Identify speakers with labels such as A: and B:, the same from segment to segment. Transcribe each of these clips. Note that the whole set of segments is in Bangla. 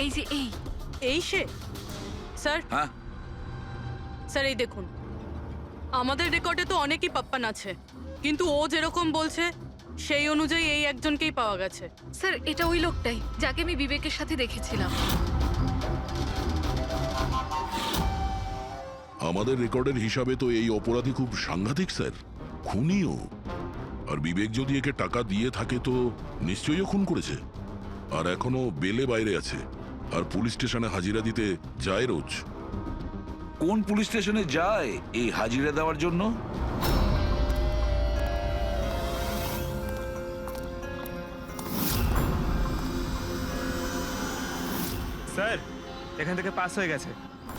A: এই যে
B: এই সে স্যার,
C: হ্যাঁ,
B: স্যার এই দেখুন, আমাদের রেকর্ডে তো অনেকই পাপ্পান আছে, কিন্তু ও যেরকম বলছে সেই অনুযায়ী এই একজনকেই পাওয়া গেছে।
A: স্যার, এটা ওই লোকটাই যাকে আমি বিবেকের সাথে দেখেছিলাম।
D: আমাদের রেকর্ডের হিসাবে তো এই অপরাধী খুব সাংঘাতিক স্যার, খুনিও। আর বিবেক যদি একে টাকা দিয়ে থাকে তো নিশ্চয়ই ও খুন করেছে। আর এখনো বেলে বাইরে আছে, আর পুলিশ স্টেশনে হাজিরা দিতে যায় রোজ।
C: কোন পুলিশ স্টেশনে যায় এই হাজিরা দেওয়ার জন্য?
E: স্যার, এখান থেকে পাস হয়ে গেছে।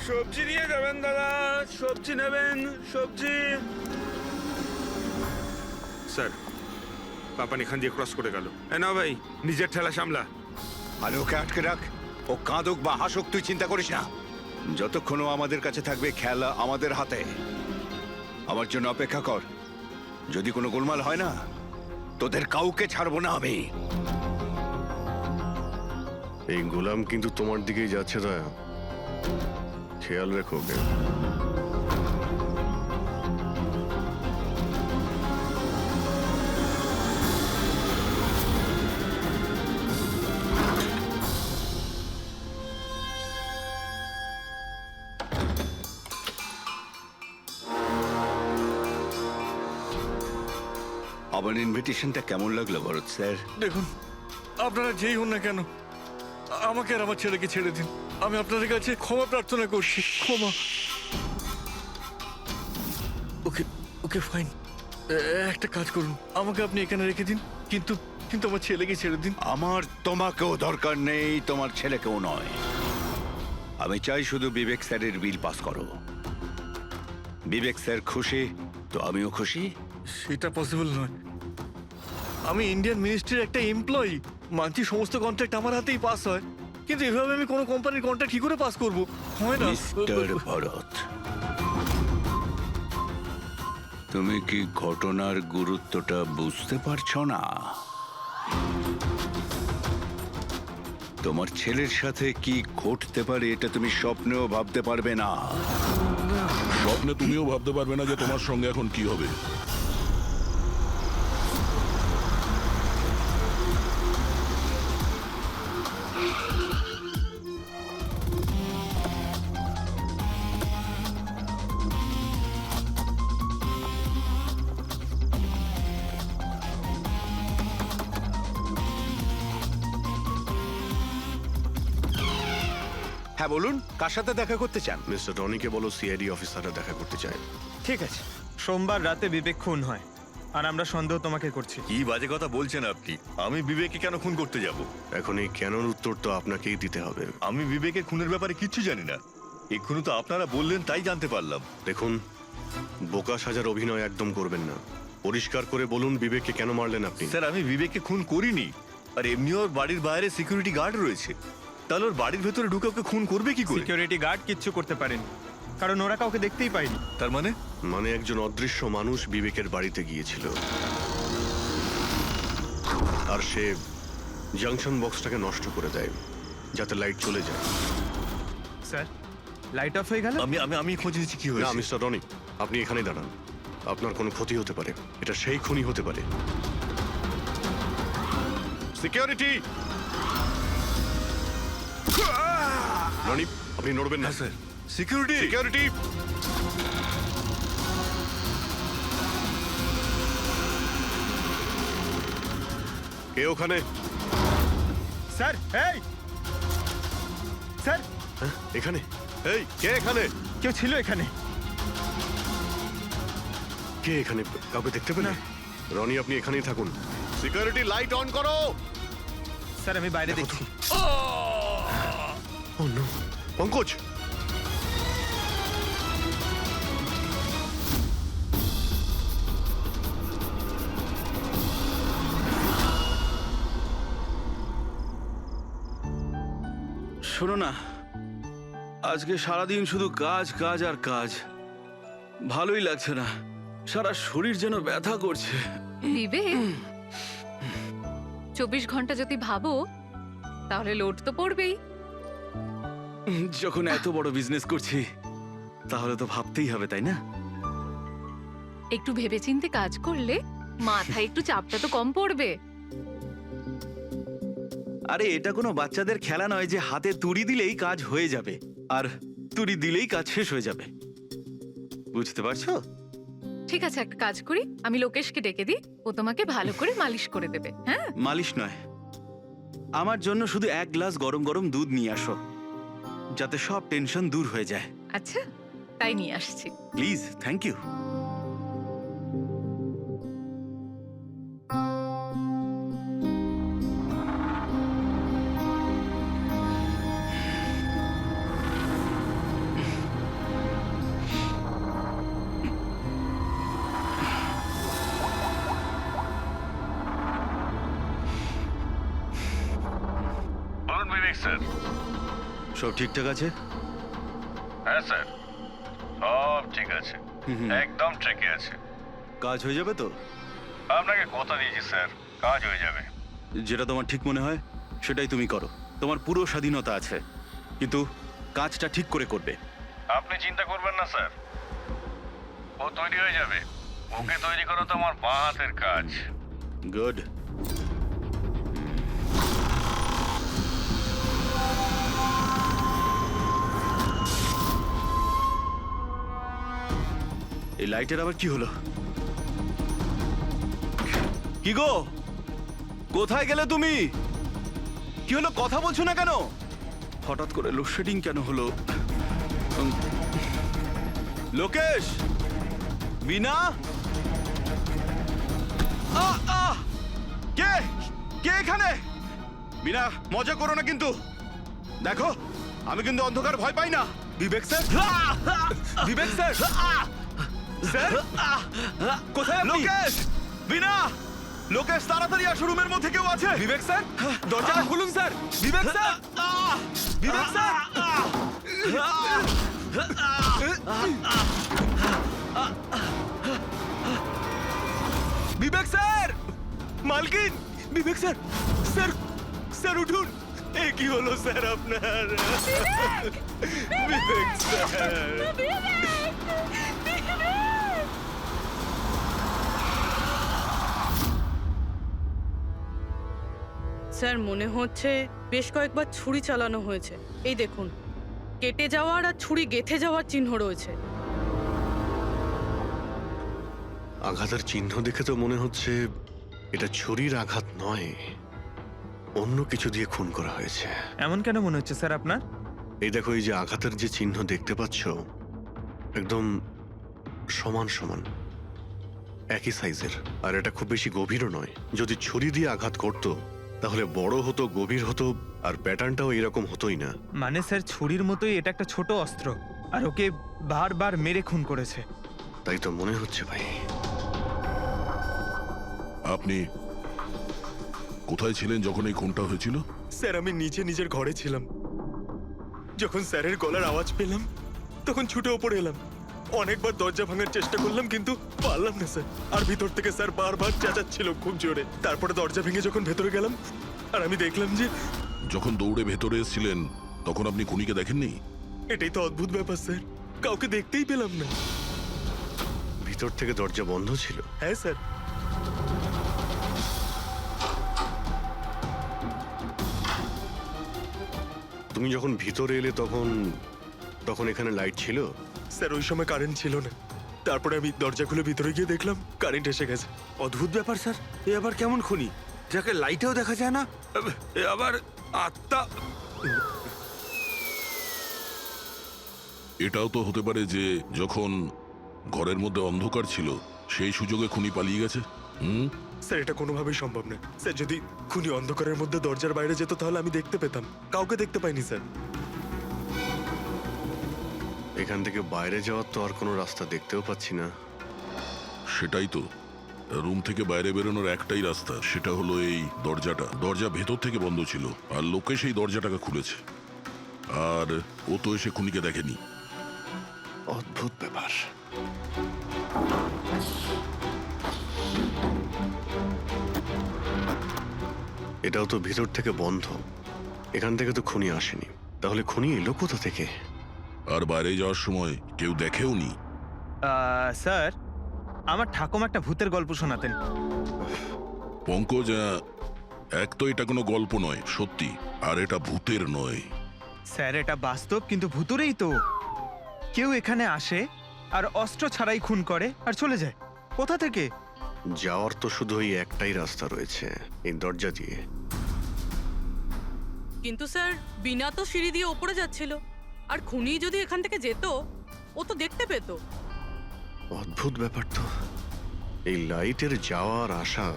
F: সবজি নিয়ে যাবেন দাদা, সবজি নেবেন, সবজি। স্যার, পাপান এখান দিয়ে ক্রস করে গেল। না ভাই, নিজের ঠেলা সামলা।
G: আর ওকে আটকে রাখ, ও কাঁদুক বা হাসুক তুই চিন্তা করিস না। যতক্ষণ ও আমাদের কাছে থাকবে খেলা আমাদের হাতে। আমার জন্য অপেক্ষা কর, যদি কোনো গোলমাল হয় না তোদের কাউকে ছাড়বো না আমি।
H: এই গোলাম কিন্তু তোমার দিকেই যাচ্ছে, দয়া, খেয়াল রেখো ওকে।
G: আমার ইনভিটেশনটা কেমন লাগলো ভরত স্যার?
H: দেখুন, আপনারা যেই হন না কেন, আমাকে আর আমার ছেলেকে ছেড়ে দিন। আমি আপনাদের কাছে ক্ষমা প্রার্থনা করছি, ক্ষমা। ওকে ওকে ফাইন, একটা কাজ করুন, আমাকে আপনি এখানে রেখে দিন, কিন্তু কিন্তু আমার ছেলেকে ছেড়ে দিন।
G: আমার তোমাকেও দরকার নেই, তোমার ছেলেকেও নয়। আমি চাই শুধু বিবেক স্যারের বিল পাস করো। বিবেক স্যার খুশি তো আমিও খুশি।
H: সেটা পসিবল নয়। আমি ইন্ডিয়ান মিনিস্ট্রির একটা এমপ্লয়ি, মানছি সমস্ত কন্ট্রাক্ট আমার হাতেই পাস হয়, কিন্তু এভাবে আমি কোনো কোম্পানির কন্ট্রাক্ট কি করে পাস করবো? হয় না।
G: মিস্টার ভরত, তুমি কি ঘটনার গুরুত্বটা বুঝতে পারছো না? তোমার ছেলের সাথে কি ঘটতে পারে এটা তুমি স্বপ্নেও ভাবতে পারবে না।
D: স্বপ্নে তুমিও ভাবতে পারবে না যে তোমার সঙ্গে এখন কি হবে।
G: হ্যাঁ বলুন, কার সাথে দেখা করতে চান?
H: মিস্টার রনিকে বলো সিআইডি অফিসাররা দেখা করতে চায়।
E: ঠিক আছে, সোমবার রাতে বিবেক খুন হয়, আর আমরা সন্দেহ তোমাকে করছি।
I: কি বাজে কথা বলছেন আপনি? আমি বিবেককে কেন খুন করতে যাব?
H: এখন এই কেনর উত্তর তো আপনাকেই দিতে হবে।
I: আমি বিবেকের খুনের ব্যাপারে কিচ্ছু জানি না। এক্ষুনি তো আপনারা বললেন তাই জানতে পারলাম।
H: দেখুন, বোকা সাজার অভিনয় একদম করবেন না। পরিষ্কার করে বলুন বিবেককে কেন মারলেন আপনি?
I: স্যার, আমি বিবেককে খুন করিনি। আর এমনি ওর বাড়ির বাইরে সিকিউরিটি গার্ড রয়েছে, তাহলে ওর বাড়ির ভেতরে ঢুকে ওকে খুন করবে কি করে?
E: সিকিউরিটি গার্ড কিচ্ছু করতে পারেনি, কারণ ওরা কাউকে দেখতেই পায়নি।
I: তার মানে?
H: মানে একজন অদৃশ্য মানুষ বিবেকের বাড়িতে গিয়েছিল, আর সে জাংশন বক্সটাকে নষ্ট করে দেয় যাতে লাইট চলে যায়।
E: স্যার, লাইট অফ হয়ে গেল।
I: আমি আমি আমি খোঁজ নিচ্ছি কি
H: না
I: হয়েছে।
H: মিস্টার রনি, আপনি এখানেই দাঁড়ান। আপনার কোনো ক্ষতি হতে পারে, এটা সেই খুনি হতে পারে। সিকিউরিটি! রনি, আপনি নড়বেন না।
I: Sir, security!
H: সিকিউরিটি! কে ওখানে?
E: স্যার, এই স্যার,
H: হ্যাঁ, এখানে? এই, কে এখানে?
E: কেউ ছিল এখানে?
H: কে এখানে? কাউকে দেখতে পেলে? রনি, আপনি এখানেই থাকুন। সিকিউরিটি, লাইট অন করো।
E: স্যার, আমি বাইরে দেখছি।
H: ও নো, পঙ্কজ!
F: শোনো না, আজকে সারাদিন শুধু কাজ কাজ আর কাজ, ভালোই লাগছে না। সারা শরীর যেন ব্যথা করছে।
A: বিবেক, 24 ঘন্টা যদি ভাবো তাহলে লোড তো পড়বেই।
F: যখন এত বড় বিজনেস করছি তাহলে তো ভাবতেই হবে, তাই না?
A: একটু ভেবেচিন্তে কাজ করলে মাথায় একটু চাপটা তো কম পড়বে।
F: আরে এটা কোনো বাচ্চাদের খেলা নয় যে হাতে তুড়ি দিলেই কাজ হয়ে যাবে আর তুড়ি দিলেই কাজ শেষ হয়ে যাবে। বুঝতে পারছো?
A: ঠিক আছে, একটা কাজ করি, আমি লোকেশকে ডেকে দিই, ও তোমাকে ভালো করে মালিশ করে দেবে। হ্যাঁ,
F: মালিশ নয়, আমার জন্য শুধু 1 গ্লাস গরম গরম দুধ নিয়ে আসো, যাতে সব টেনশন দূর হয়ে যায়।
A: আচ্ছা, তাই নিয়ে আসছি।
F: Please, thank you.
I: বলুন বিবেক স্যার।
F: সব ঠিকঠাক আছে?
I: হ্যাঁ স্যার, সব ঠিক আছে,
F: হুম।
I: একদম ট্রেকে আছে।
F: কাজ হয়ে যাবে তো?
I: আপনাকে কথা দিয়েছি স্যার, কাজ হয়ে যাবে।
F: যেটা তোমার ঠিক মনে হয় সেটাই তুমি করো, তোমার পুরো স্বাধীনতা আছে, কিন্তু কাজটা ঠিক করে করবে।
I: আপনি চিন্তা করবেন না স্যার, ও তৈরি হয়ে যাবে। ওকে তৈরি করা তো আমার বাঁ হাতের কাজ।
F: গুড। এই লাইটের আবার কি হলো? কি গো, কোথায় গেলে তুমি? কি হলো, কথা বলছো না কেন? হঠাৎ করে লোডশেডিং কেন হলো? লোকেশ, বিনা, কে কে এখানে? বিনা, মজা করো না কিন্তু। দেখো, আমি কিন্তু অন্ধকার ভয় পাই না। বিবেক স্যার, বিবেক স্যার, স্যার কোথায় আপনি? লোকেশ, বিনা, লোকেশ তাড়াতাড়ি আসো, রুমের মধ্যে কেউ আছে। বিবেক স্যার, দরজাটা খুলুন স্যার। বিবেক স্যার, বিবেক স্যার, বিবেক স্যার, মালকিন, বিবেক স্যার, স্যার, স্যার উঠুন। এ কি হলো স্যার আপনার? বিবেক স্যার,
B: স্যার মনে হচ্ছে বেশ কয়েকবার ছুরি চালানো হয়েছে। এই দেখুন, কেটে যাওয়ার আর ছুরি গেঁথে যাওয়ার চিহ্ন রয়েছে।
J: আঘাতের চিহ্ন দেখে তো মনে হচ্ছে এটা ছুরির আঘাত নয়, অন্য কিছু দিয়ে খুন করা হয়েছে।
E: এমন কেন মনে হচ্ছে স্যার আপনার?
J: এই দেখো, এই যে আঘাতের যে চিহ্ন দেখতে পাচ্ছ, একদম সমান সমান, একই সাইজের, আর এটা খুব বেশি গভীরও নয়। যদি ছুরি দিয়ে আঘাত করতো তাহলে বড় হতো, গভীর হতো, আর প্যাটার্নটাও এরকম হতোই না।
E: মানে স্যার ছুরির মতোই এটা একটা ছোট অস্ত্র, আর ওকে বারবার মেরে খুন করেছে।
J: তাই তো মনে হচ্ছে ভাই।
D: আপনি কোথায় ছিলেন যখন এই খুনটা হয়েছিল?
H: স্যার আমি নিচে নিজের ঘরে ছিলাম, যখন স্যারের গলার আওয়াজ পেলাম তখন ছুটে ওপরে এলাম। অনেকবার দরজা ভাঙার চেষ্টা করলাম কিন্তু পারলাম না স্যার, আর ভিতর থেকে স্যার বারবার চেঁচাচ্ছিল খুব জোরে। তারপরে দরজা ভেঙে যখন ভেতরে গেলাম আর আমি দেখলাম যে...
D: যখন দৌড়ে ভেতরে এসেছিলেন তখন আপনি খুনিকে দেখেননি?
H: এটাই তো অদ্ভুত ব্যাপার স্যার, কাউকে দেখতেই পেলাম না।
J: ভিতর থেকে দরজা বন্ধ ছিল?
H: হ্যাঁ স্যার।
J: তুমি যখন ভিতরে এলে তখন তখন এখানে লাইট ছিল?
H: স্যার ওই সময় কারেন্ট ছিল না, তারপরে আমি দরজা খুলে ভিতরে গিয়ে দেখলাম কারেন্ট এসে গেছে।
F: অদ্ভুত ব্যাপার স্যার, এ আবার কেমন খুনি যাকে লাইটেও দেখা যায় না? এ আবার আত্মা।
D: এটাও তো হতে পারে যে যখন ঘরের মধ্যে অন্ধকার ছিল সেই সুযোগে খুনি পালিয়ে গেছে।
H: স্যার এটা কোনোভাবেই সম্ভব না স্যার, যদি খুনি অন্ধকারের মধ্যে দরজার বাইরে যেত তাহলে আমি দেখতে পেতাম, কাউকে দেখতে পাইনি স্যার।
J: এখান থেকে বাইরে যাওয়ার তো আর কোনো রাস্তা দেখতেও পাচ্ছি না।
D: সেটাই তো, রুম থেকে বাইরে বেরোনোর একটাই রাস্তা, সেটা হলো এই দরজাটা। দরজা ভেতর থেকে বন্ধ ছিল আর লোকে সেই দরজাটাকে খুলেছে, আর ও তো এসে খুনিকে দেখেনি।
J: অদ্ভুত ব্যাপার। এটাও তো ভিতর থেকে বন্ধ, এখান থেকে তো খুনি আসেনি। তাহলে খুনি এলো কোথা থেকে?
D: আর বাইরে যাওয়ার সময় কেউ দেখেও নি?
E: স্যার, আমার ঠাকুমা একটা ভূতের গল্প শোনাতেন।
D: পঙ্কজ, এক তো এটা কোনো গল্প নয়, সত্যি, আর এটা ভূতের নয়।
E: স্যার, এটা বাস্তব, কিন্তু ভূতুরেই তো। কেউ এখানে আসে আর অস্ত্র ছাড়াই খুন করে আর চলে যায়। কোথা থেকে?
J: যাওয়ার তো শুধু ওই একটাই রাস্তা রয়েছে, এই দরজা দিয়ে।
B: কিন্তু স্যার, বিনা তো সিঁড়ি দিয়ে ওপরে যাচ্ছিল, আর খুনি যদি এখান থেকে যেত, ও তো দেখতে পেত।
J: অদ্ভুত ব্যাপার তো। এই লাইটের যাওয়ার আসা,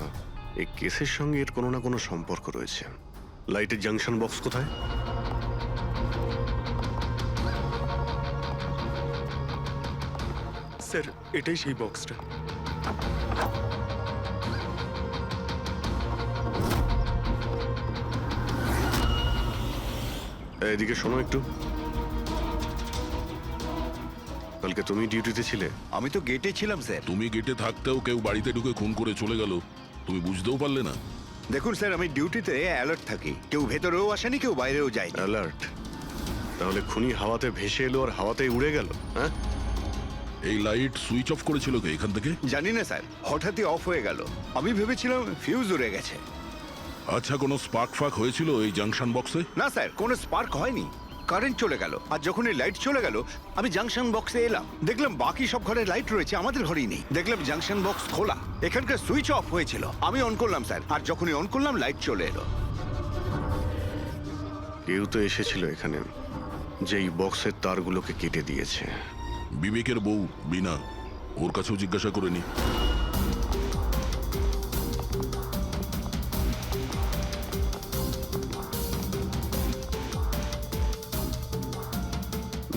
J: এই কেসের সঙ্গে এর কোনো না কোনো সম্পর্ক রয়েছে। লাইটের জাংশন বক্স কোথায়?
H: স্যার, এটাই সেই বক্সটা।
J: এদিকে শোনো একটু। কালকে তুমি ডিউটিতে ছিলে?
G: আমি তো গেটে ছিলাম স্যার।
D: তুমি গেটে থাকতেও কেউ বাড়িতে ঢুকে খুন করে চলে গেল, তুমি বুঝতেও পারলে না?
G: দেখুন স্যার, আমি ডিউটিতে অ্যালার্ট থাকি। কেউ ভেতরেও আসেনি, কেউ বাইরেও যায়নি।
J: অ্যালার্ট? তাহলে খুনি হাওয়াতে ভেসে এলো আর হাওয়াতেই উড়ে গেল? হ্যাঁ,
D: এই লাইট সুইচ অফ করেছিল কে এখান থেকে?
G: জানি না স্যার, হঠাৎই অফ হয়ে গেল। আমি ভেবেছিলাম ফিউজ উড়ে গেছে।
D: আচ্ছা, কোনো স্পার্ক ফাক হয়েছিল এই জাংশন বক্সে?
G: না স্যার, কোনো স্পার্ক হয়নি। কারেন্ট চলে গেল, আর যখন এই লাইট চলে গেল আমি জাংশন বক্সে এলাম, দেখলাম বাকি সব ঘরে লাইট রয়েছে, আমাদের ঘরেই নেই। দেখলাম জাংশন বক্স খোলা, এখানকার সুইচ অফ হয়েছিল। আমি অন করলাম স্যার, আর যখনই অন করলাম লাইট চলে এলো।
J: কেউ তো এসেছিল এখানে, যে এই বক্সের তারগুলোকে কেটে দিয়েছে।
D: বিবেকের বউ বিনা, ওর কাছেও জিজ্ঞাসা করে নি।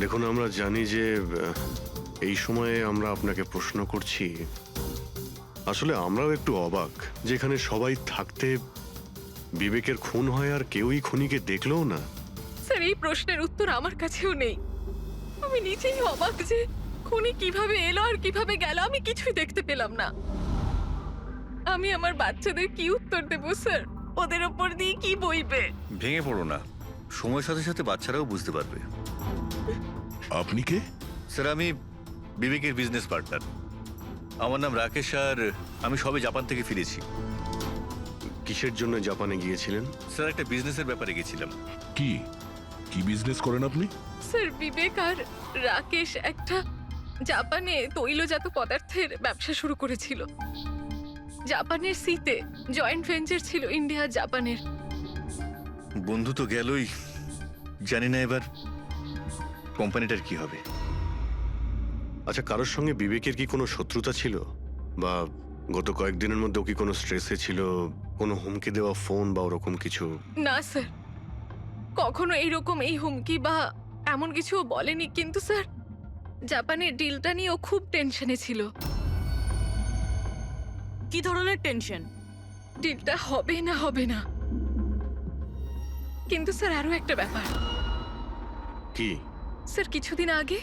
J: দেখুন, আমরা জানি যে এই সময়ে আমরা আপনাকে প্রশ্ন করছি। আসলে আমরাও একটু অবাক, যেখানে সবাই থাকতে বিবেকের খুন হয় আর কেউই খুনিকে দেখলেও না।
A: স্যার, এই প্রশ্নের উত্তর আমার কাছেও নেই। আমি নিজেই অবাক যে খুনি কিভাবে এলো আর কিভাবে গেল, আমি কিছুই দেখতে পেলাম না। আমি আমার বাচ্চাদের কি উত্তর দেবো স্যার? ওদের ওপর দিয়ে কি বইবে?
I: ভেঙে পড়ো না, সময়ের সাথে সাথে বাচ্চারাও বুঝতে পারবে।
D: আপনি কে?
I: স্যার, আমি বিবেকের বিজনেস পার্টনার। আমার নাম রাকেশ, আর আমি সবে জাপান থেকে ফিরেছি।
J: কিসের জন্য জাপানে গিয়েছিলেন?
I: স্যার, একটা বিজনেসের ব্যাপারে গেছিলাম।
D: কি কি বিজনেস করেন আপনি?
A: স্যার, বিবেক আর রাকেশ একটা জাপানে তৈলজাত পদার্থের ব্যবসা শুরু করেছিল। জাপানের সিতে জয়েন্ট ভেঞ্চার ছিল ইন্ডিয়া জাপানের।
I: বন্ধু তো গেলই, জানি না এবার কোম্পানিটার কি হবে।
J: আচ্ছা, কারোর সঙ্গে বিবেকের কি কোনো শত্রুতা ছিল, বা গত কয়েকদিনের মধ্যে ও কি কোনো স্ট্রেসে ছিল, কোনো হুমকি দেওয়া ফোন বা ওরকম কিছু?
A: না স্যার, কখনো এইরকম এই হুমকি বা এমন কিছু ও বলেনি। কিন্তু স্যার, জাপানের ডিলটা নিয়ে ও খুব টেনশনে ছিল।
B: কি ধরনের টেনশন?
A: ডিলটা হবে না হবে না। কিন্তু স্যার, আরো একটা ব্যাপার।
J: কি?
A: স্যার, কিছুদিন আগে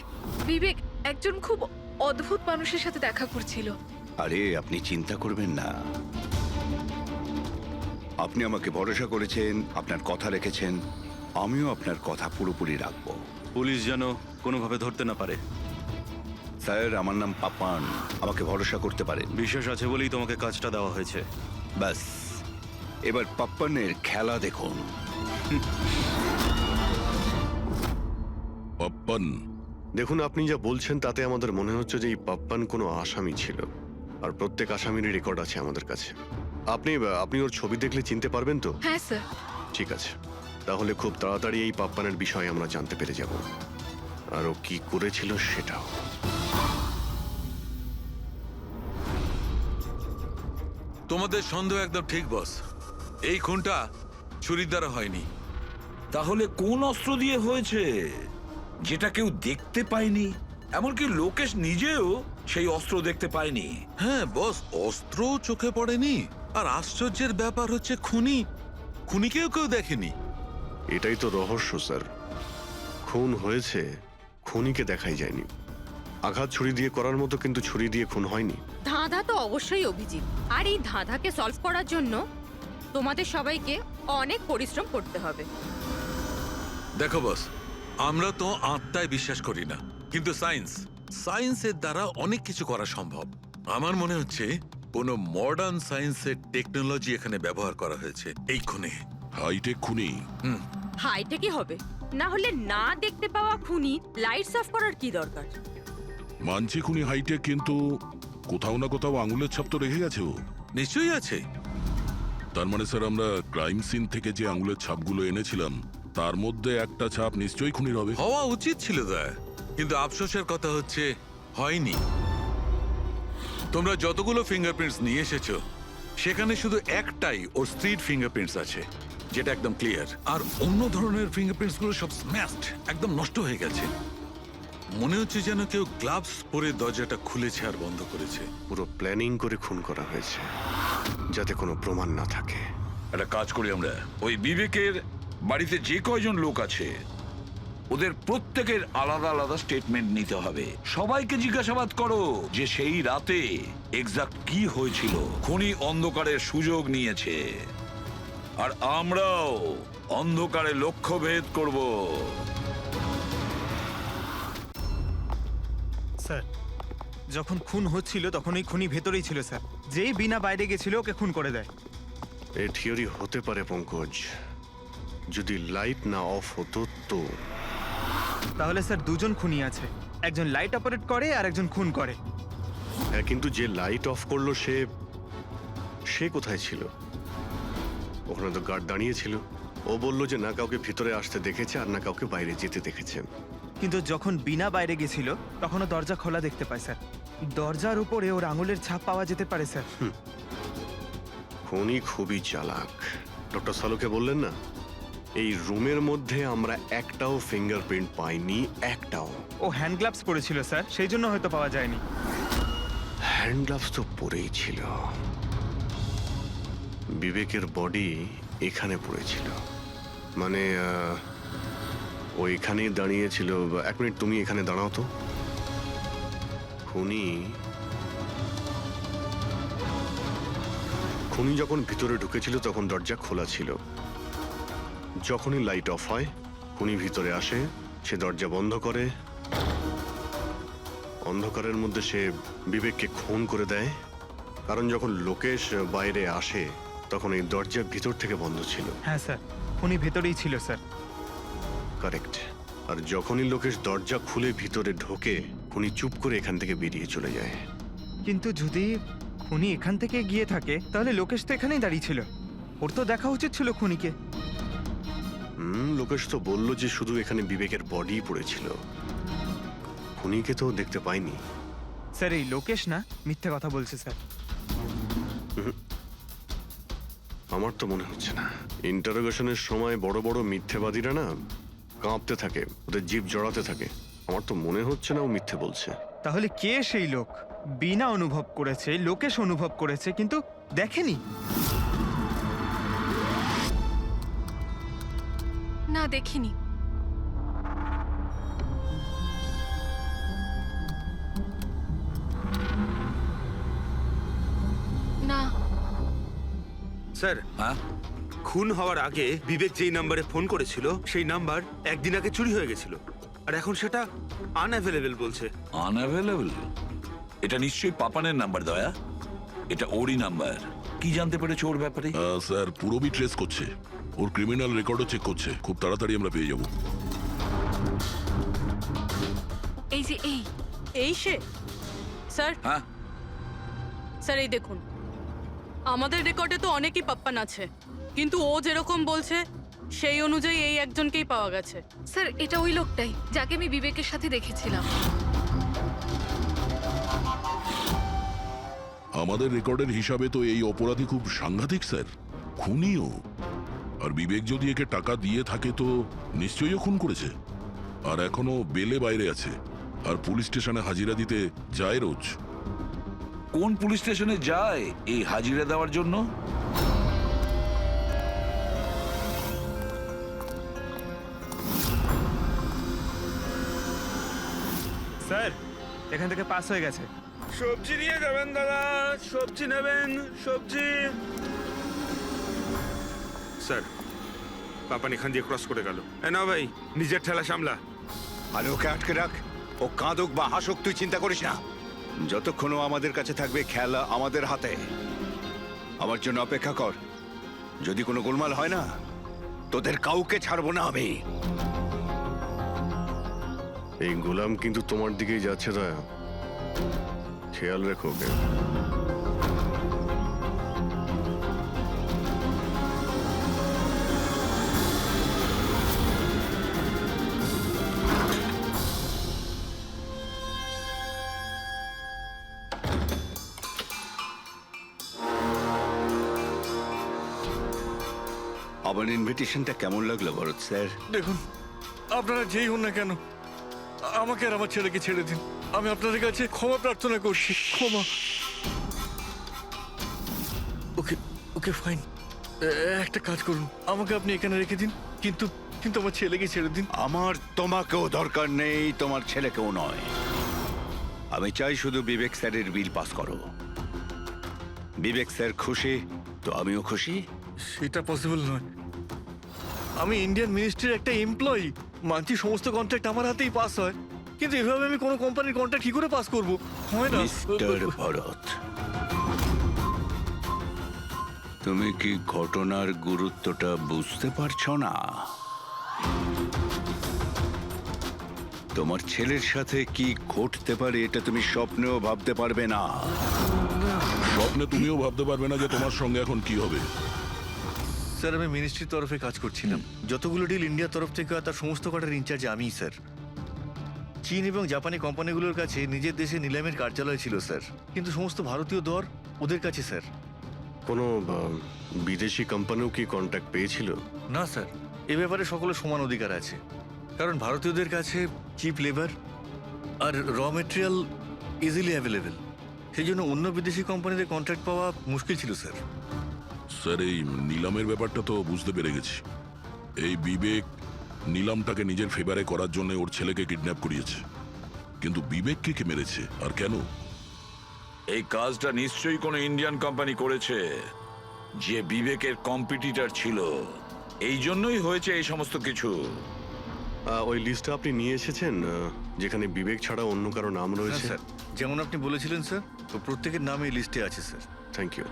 A: বিবেক একজন খুব অদ্ভুত মানুষের সাথে দেখা করছিল।
G: আরে আপনি চিন্তা করবেন না, আপনি আমাকে ভরসা করেছেন, আপনার কথা রেখেছেন, আমিও আপনার কথা পুরোপুরি রাখবো।
F: পুলিশ যেন কোনোভাবে ধরতে না পারে।
G: স্যার, আমার নাম পাপান, আমাকে ভরসা করতে পারেন।
F: বিশ্বাস আছে বলেই তোমাকে কাজটা দেওয়া হয়েছে।
G: ব্যাস, এবার পাপ্পানের খেলা দেখুন।
D: পাপ্পান?
J: দেখুন, আপনি যা বলছেন তাতে আমাদের মনে হচ্ছে যে এই পাপ্পান কোনো আসামি ছিল, আর প্রত্যেক আসামিরই রেকর্ড আছে আমাদের কাছে। আপনি ওর ছবি দেখলে চিনতে পারবেন তো?
A: হ্যাঁ স্যার।
J: ঠিক আছে, তাহলে খুব তাড়াতাড়ি এই পাপ্পানের বিষয়ে আমরা জানতে পেরে যাব, আর ও কি করেছিল সেটাও।
K: তোমাদের সন্দেহ একদম ঠিক বস। এই খুনটা ছুরির দ্বারা হয়নি।
C: তাহলে কোন অস্ত্র দিয়ে হয়েছে, যেটা কেউ দেখতে পায়নি? এমনকি লোকেশ নিজেও সেই অস্ত্র দেখতে পায়নি।
K: হ্যাঁ বস, অস্ত্রও চোখে পড়েনি, আর আশ্চর্যের ব্যাপার হচ্ছে খুনিকেও কেউ দেখেনি।
J: এটাই তো রহস্য স্যার। খুন হয়েছে, খুনিকে দেখাই যায়নি। আঘাত ছুরি দিয়ে করার মতো, কিন্তু ছুরি দিয়ে খুন হয়নি।
L: ধাঁধা তো অবশ্যই অভিজিৎ, আর এই ধাঁধাকে সলভ করার জন্য তোমাদের সবাইকে অনেক পরিশ্রম করতে হবে।
K: দেখো বস, আমরা তো আত্মায় বিশ্বাস করি না, কিন্তু সায়েন্সের দ্বারা অনেক কিছু করা সম্ভব। আমার মনে হচ্ছে কোনো মডার্ন সায়েন্সের টেকনোলজি এখানে ব্যবহার করা হয়েছে এই খুনে।
D: হাইটেক খুনি।
L: হাইটেকই হবে, না হলে না দেখতে পাওয়া খুনি লাইটস অফ করার কি দরকার?
D: মানছি খুনি হাইটেক, কিন্তু কোথাও না কোথাও আঙুলের ছাপ তো রেখে গেছে ও।
K: নিশ্চয়ই আছে।
D: তার মানে স্যার, আমরা ক্রাইম সিন থেকে যে আঙুলের ছাপগুলো এনেছিলাম তার মধ্যে একটা ছাপ নিশ্চয়ই খুনির হবে।
K: হওয়া উচিত ছিল দয়া, কিন্তু আফসোসের কথা হচ্ছে হয়নি। তোমরা যতগুলো ফিঙ্গারপ্রিন্টস নিয়ে এসেছো সেখানে শুধু একটাই ওর স্ট্রিট ফিঙ্গারপ্রিন্টস আছে, যেটা একদম ক্লিয়ার। আর অন্য ধরনের ফিঙ্গারপ্রিন্টস গুলো সব স্ম্যাশড, একদম নষ্ট হয়ে গেছে। মনে হচ্ছে যেন কেউ গ্লাভস পরে দরজাটা খুলেছে আর বন্ধ করেছে।
J: পুরো প্ল্যানিং করে খুন করা হয়েছে, যাতে কোনো প্রমাণ না থাকে।
C: একটা কাজ করি আমরা, ওই বিবেকের বাড়িতে যে কয়জন লোক আছে ওদের প্রত্যেকের আলাদা আলাদা স্টেটমেন্ট নিতে হবে। সবাইকে জিজ্ঞাসাবাদ করো যে সেই রাতে এক্সাক্ট কি হয়েছিল। খুনি অন্ধকারের সুযোগ নিয়েছে, আর আমরাও অন্ধকারে লক্ষ্যভেদ করব।
E: স্যার, যখন খুন হচ্ছিল তখন এই খুনি ভেতরেই ছিল স্যার। যেই বিনা বাইরে গেছিল ওকে খুন করে দেয়।
J: এই থিওরি হতে পারে পঙ্কজ, যদি লাইট না অফ হতো তো।
E: তাহলে স্যার দুজন খুনি আছে, একজন লাইট অপারেট করে আর একজন খুন করে।
J: হ্যাঁ, কিন্তু যে লাইট অফ করলো সে কোথায় ছিল? ওখানে তো গার্ড দাঁড়িয়ে ছিল। ও বললো যে না কাউকে ভিতরে আসতে দেখেছে আর না কাউকে বাইরে যেতে দেখেছেন।
E: কিন্তু যখন বিনা বাইরে গেছিল তখনও দরজা খোলা দেখতে পায় স্যার। দরজার উপরে ওর আঙুলের ছাপ পাওয়া যেতে পারে স্যার।
J: খুনি খুবই চালাক। ডক্টর সালুকে বললেন না, এই রুমের মধ্যে আমরা একটাও ফিঙ্গারপ্রিন্ট পাইনি, একটাও।
E: ও হ্যান্ড গ্লাভস পরেছিল স্যার, সেই জন্য হয়তো পাওয়া যায়নি।
J: হ্যান্ড গ্লাভস তো পরেই ছিল। বিবেকের বডি এখানে পড়েছিল, মানে ও এখানেই দাঁড়িয়েছিল। এক মিনিট, তুমি এখানে দাঁড়াও তো। খুনি যখন ভিতরে ঢুকেছিল তখন দরজা খোলা ছিল। যখনই লাইট অফ হয় খুনি ভিতরে আসে, সে দরজা বন্ধ করে। অন্ধকারের মধ্যে সে বিবেককে খুন করে দেয়, কারণ যখন লোকেশ বাইরে আসে তখন এই দরজা ভিতর থেকে বন্ধ ছিল।
E: হ্যাঁ স্যার, খুনি ভেতরেই ছিল স্যার।
J: কারেক্ট। আর যখনই লোকেশ দরজা খুলে ভিতরে ঢোকে খুনি চুপ করে এখান থেকে বেরিয়ে চলে যায়।
E: কিন্তু যদি খুনি এখান থেকে গিয়ে থাকে তাহলে লোকেশ তো এখানেই দাঁড়িয়ে ছিল। ওর তো দেখা উচিত ছিল খুনিকে।
J: লোকেশ তো বলল যে শুধু এখানে বিবেকের বডি পড়েছিল, খুনিকে তো দেখতে পাইনি।
E: স্যার, এই লোকেশ না মিথ্যে কথা বলছে স্যার।
J: আমার তো মনে হচ্ছে না। ইন্টারোগেশনের সময় বড় বড় মিথ্যেবাদীরা না কাঁপতে থাকে, ওদের জিভ জড়াতে থাকে। আমার তো মনে হচ্ছে না ও মিথ্যে বলছে।
E: তাহলে কে সেই লোক? বিনা অনুভব করেছে, লোকেশ অনুভব করেছে কিন্তু দেখেনি।
A: না, দেখিনি। না
H: স্যার,
C: হ্যাঁ,
H: খুন হওয়ার আগে বিবেক যেই নাম্বারে ফোন করেছিল সেই নাম্বার একদিন আগে চুরি হয়ে গেছিল, আর এখন সেটা আনঅ্যাভেলেবল বলছে।
C: আনঅ্যাভেলেবল? এটা নিশ্চয়ই পাপানের নাম্বার দয়া। এটা ওরই নাম্বার। কি জানতে পেরেছো ওর ব্যাপারে?
D: স্যার, পুরোবি ট্রেস করছে, ওর ক্রিমিনাল রেকর্ডও চেক করছে। খুব তাড়াতাড়ি আমরা পেয়ে যাব।
A: এই যে
B: এই সে? স্যার,
C: হ্যাঁ,
B: স্যার এই দেখুন, আমাদের রেকর্ডে তো অনেকই পাপ্পান আছে, কিন্তু ও যেরকম বলছে সেই অনুযায়ী এই একজনকেই পাওয়া গেছে।
A: স্যার, এটা ওই লোকটাই যাকে আমি বিবেকের সাথে দেখেছিলাম।
D: আমাদের রেকর্ডের হিসাবে তো এই অপরাধী খুব সাংঘাতিক স্যার, খুনিও। আর বিবেক যদি একে টাকা দিয়ে থাকে তো নিশ্চয়ই ও খুন করেছে। আর এখনো বেলে বাইরে আছে, আর পুলিশ স্টেশনে হাজিরা দিতে যায় রোজ।
C: কোন পুলিশ স্টেশনে যায় এই হাজিরা দেওয়ার জন্য?
E: স্যার, এখান থেকে পাস হয়ে গেছে।
H: সবজি নিয়ে যাবেন দাদা, সবজি নেবেন, সবজি। স্যার, পাপান এখান দিয়ে ক্রস করে গেল। না ভাই, নিজের ঠেলা সামলা।
G: আরে ওকে আটকে রাখ। ও কাঁদুক বা হাসুক তুই চিন্তা করিস না। যতক্ষণ ও আমাদের কাছে থাকবে খেলা আমাদের হাতে। আমার জন্য অপেক্ষা কর। যদি কোনো গোলমাল হয় না, তোদের কাউকে ছাড়বো না আমি।
J: এই গোলাম কিন্তু তোমার দিকেই যাচ্ছে, দয়া, খেয়াল রেখো ওকে।
G: আমার ইনভিটেশনটা কেমন লাগলো ভরত স্যার?
I: দেখুন, আপনারা যেই হন না কেন, আমাকে আর আমার ছেলেকে ছেড়ে দিন। আমি আপনাদের কাছে ক্ষমা প্রার্থনা করছি, ক্ষমা। ওকে ওকে ফাইন, একটা কাজ করুন, আমাকে আপনি এখানে রেখে দিন, কিন্তু কিন্তু আমার ছেলেকে ছেড়ে দিন।
G: আমার তোমাকেও দরকার নেই, তোমার ছেলেকেও নয়। আমি চাই শুধু বিবেক স্যারের বিল পাস করো। বিবেক স্যার খুশি তো আমিও খুশি।
I: সেটা পসিবল নয়। আমি ইন্ডিয়ান মিনিস্ট্রির একটা এমপ্লয়ি, মানছি সমস্ত কন্ট্রাক্ট আমার হাতেই পাস হয়, কিন্তু এভাবে আমি কোনো কোম্পানির কন্ট্রাক্ট কি করে পাস করব? হয় না।
G: মিস্টার ভরত, তুমি কি ঘটনার গুরুত্বটা বুঝতে পারছো না? তোমার ছেলের সাথে কি ঘটতে পারে এটা তুমি স্বপ্নেও ভাবতে পারবে না।
D: স্বপ্নে তুমিও ভাবতে পারবে না যে তোমার সঙ্গে এখন কি হবে।
I: স্যার, আমি মিনিস্ট্রির তরফে কাজ করছিলাম। যতগুলো ডিল ইন্ডিয়ার তরফ থেকে হয় তার সমস্ত কটার ইনচার্জ আমিই স্যার। চীন এবং জাপানি কোম্পানিগুলোর কাছে নিজের দেশে নিলামের কার্যালয় ছিল স্যার, কিন্তু সমস্ত ভারতীয় দর ওদের কাছে স্যার।
J: কোনো বিদেশি কোম্পানিও কি কন্ট্যাক্ট পেয়েছিল?
I: না স্যার, এ ব্যাপারে সকলের সমান অধিকার আছে, কারণ ভারতীয়দের কাছে চিপ লেবার আর র মেটেরিয়াল ইজিলি অ্যাভেলেবেল। সেই জন্য অন্য বিদেশি কোম্পানিদের কন্ট্রাক্ট পাওয়া মুশকিল ছিল স্যার।
D: স্যার, এই নিলামের ব্যাপারটা তো বুঝতে পেরে গেছি। এই বিবেক নিলামটাকে নিজের ফেভারে করার জন্য ওর ছেলেকে কিডন্যাপ করিয়েছে, কিন্তু বিবেককে কে মেরেছে আর কেন?
C: এই কাজটা নিশ্চয়ই কোনো ইন্ডিয়ান কোম্পানি করেছে, যে বিবেকের কম্পিটিটর ছিল। এই জন্যই হয়েছে এই সমস্ত কিছু।
J: ওই লিস্টটা আপনি নিয়ে এসেছেন, যেখানে বিবেক ছাড়া অন্য কারো নাম
I: হ্যাঁ
J: রয়েছে?
I: স্যার, যেমন আপনি বলেছিলেন স্যার, তো প্রত্যেকের নাম এই লিস্টে আছে sir.
J: Thank you.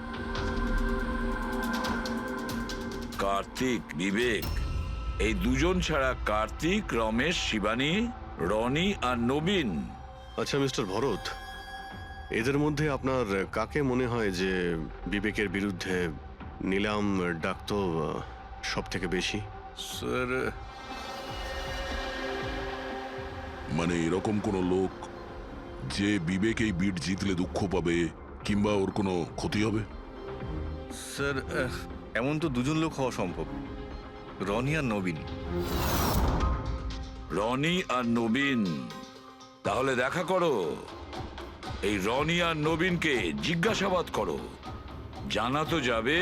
C: Kartik, Vivek, এই দুজন ছাড়া কার্তিক, রমেশ, শিবানী, রনি আর নবীন।
J: আচ্ছা মিস্টার ভরত, এদের মধ্যে আপনার কাকে মনে হয় যে বিবেকের বিরুদ্ধে নিলাম ডাকতো সব থেকে বেশি?
I: স্যার,
D: মানে এরকম কোনো লোক যে বিবেক এই বিট জিতলে দুঃখ পাবে কিংবা ওর কোনো ক্ষতি হবে?
I: স্যার, এমন তো দুজন লোক হওয়া সম্ভব, রনি আর নবীন।
C: রনি আর নবীন? তাহলে দেখা করো, এই রনি আর নবীনকে জিজ্ঞাসাবাদ করো। জানা তো যাবে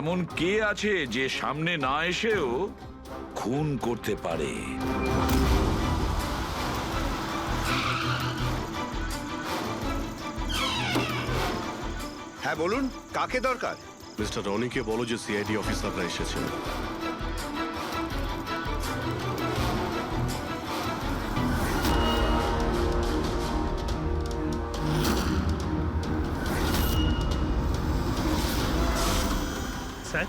C: এমন কে আছে যে সামনে না এসেও খুন করতে পারে।
G: হ্যাঁ বলুন, কাকে দরকার?
J: মিস্টার রনিকে বলো যে সিআইডি অফিসাররা এসেছেন।
E: স্যার,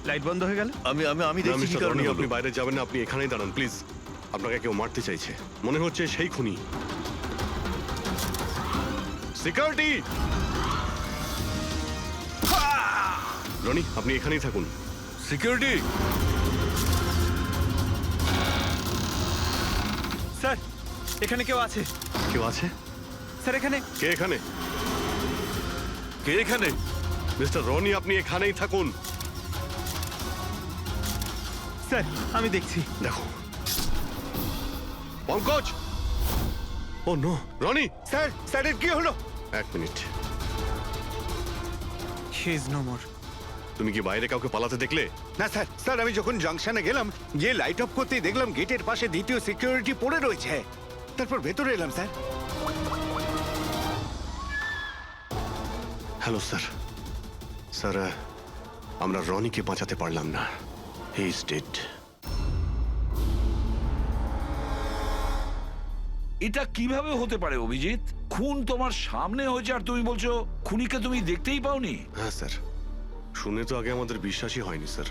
E: লাইট বন্ধ হয়ে গেল।
I: আমি আমি আমি
J: না,
I: দেখছি কি
J: মিস্টার
I: কারণে
J: রনি,
I: হলো।
J: আপনি বাইরে যাবেন না, আপনি এখানেই দাঁড়ান প্লিজ। আপনাকে কেউ মারতে চাইছে, মনে হচ্ছে সেই খুনি। সিকিউরিটি! রনি, আপনি এখানেই থাকুন।
I: সিকিউরিটি!
E: স্যার, এখানে কেউ আছে।
J: কেউ আছে?
E: স্যার, এখানে।
J: কে এখানে?
I: কে এখানে?
J: মিস্টার রনি, আপনি এখানেই থাকুন।
E: স্যার, আমি দেখছি।
J: দেখো Pankaj! Oh no, Roni!
G: Sir, স্যারের কি হলো?
J: এক minute,
E: he is no more.
J: তুমি কি বাইরে কাউকে পালাতে দেখলে?
G: না স্যার, স্যার আমি যখন জাংশনে গেলাম, যে লাইট অফ করতেই দেখলাম গেটের পাশে দ্বিতীয় সিকিউরিটি পড়ে রয়েছে। তারপর ভেতরে এলাম স্যার।
J: Hello sir. স্যার, আমরা রনিকে বাঁচাতে পারলাম না। He is dead.
C: এটা কিভাবে হতে পারে অভিজিৎ? খুন তোমার সামনে হয়েছে আর তুমি বলছো খুনিকে তুমি দেখতেই পাওনি?
J: হ্যাঁ স্যার, শুনে তো আগে আমাদের বিশ্বাসই হয়নি স্যার,